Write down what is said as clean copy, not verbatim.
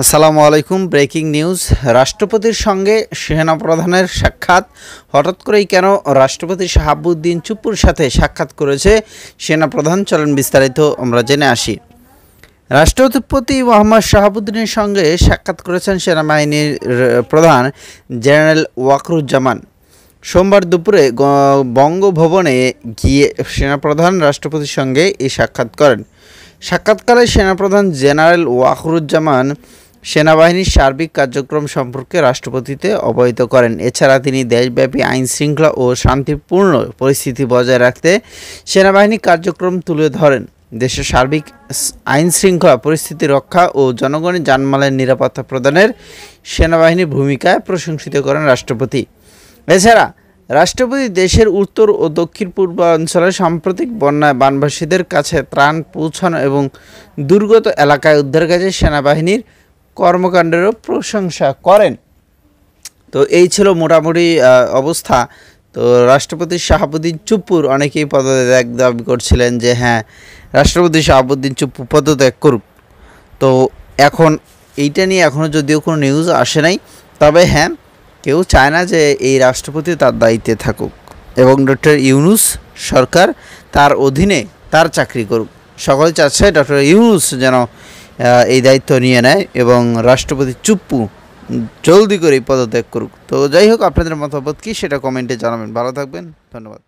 আসসালামু আলাইকুম। Breaking news. রাষ্ট্রপতির সঙ্গে সেনাপ্রধানের সাক্ষাৎ। হঠাৎ করেই কেন রাষ্ট্রপতি শাহাবুদ্দিন চুপ্পুর সাথে সাক্ষাৎ করেছে সেনাপ্রধান? চলেন বিস্তারিত আমরা জেনে আসি। রাষ্ট্রপতি মোহাম্মদ শাহাবুদ্দিনের সঙ্গে সাক্ষাৎ করেছেন সেনাবাহিনীর প্রধান জেনারেল ওয়াকরুজ্জামান। সোমবার দুপুরে বঙ্গভবনে গিয়ে সেনাপ্রধান রাষ্ট্রপতির সঙ্গে এই সাক্ষাৎ করেন। সাক্ষাৎকালে সেনাপ্রধান জেনারেল ওয়াকরুজ্জামান সেনাবাহিনীর সার্বিক কার্যক্রম সম্পর্কে রাষ্ট্রপতিতে অবহিত করেন। এছাড়া তিনি দেশব্যাপী আইনশৃঙ্খলা ও শান্তিপূর্ণ পরিস্থিতি বজায় রাখতে সেনাবাহিনীর কার্যক্রম তুলে ধরেন। দেশের সার্বিক আইনশৃঙ্খলা পরিস্থিতি রক্ষা ও জনগণের জানমালের নিরাপত্তা প্রদানের সেনাবাহিনীর ভূমিকায় প্রশংসিত করেন রাষ্ট্রপতি। এছাড়া রাষ্ট্রপতি দেশের উত্তর ও দক্ষিণ পূর্বাঞ্চলের সাম্প্রতিক বন্যায় বানবাসীদের কাছে ত্রাণ পৌঁছানো এবং দুর্গত এলাকায় উদ্ধার কাজে সেনাবাহিনীর কর্মকাণ্ডেরও প্রশংসা করেন। তো এই ছিল মোটামুটি অবস্থা। তো রাষ্ট্রপতি শাহাবুদ্দিন চুপ্পুর অনেকেই পদত্যাগ দাবি করছিলেন যে হ্যাঁ, রাষ্ট্রপতি শাহাবুদ্দিন চুপ্পু পদত্যাগ করুক। তো এখন এইটা নিয়ে এখনও যদিও কোনো নিউজ আসে নাই, তবে হ্যাঁ, কেউ চায় না যে এই রাষ্ট্রপতি তার দায়িত্বে থাকুক এবং ডক্টর ইউনূস সরকার তার অধীনে তার চাকরি করুক। সকলে চাচ্ছে ডক্টর ইউনূস যেন এই দায়িত্ব নিয়ে নেয় এবং রাষ্ট্রপতি চুপ্পু জলদি করেই পদত্যাগ করুক। তো যাই হোক, আপনাদের মতামত কী সেটা কমেন্টে জানাবেন। ভালো থাকবেন, ধন্যবাদ।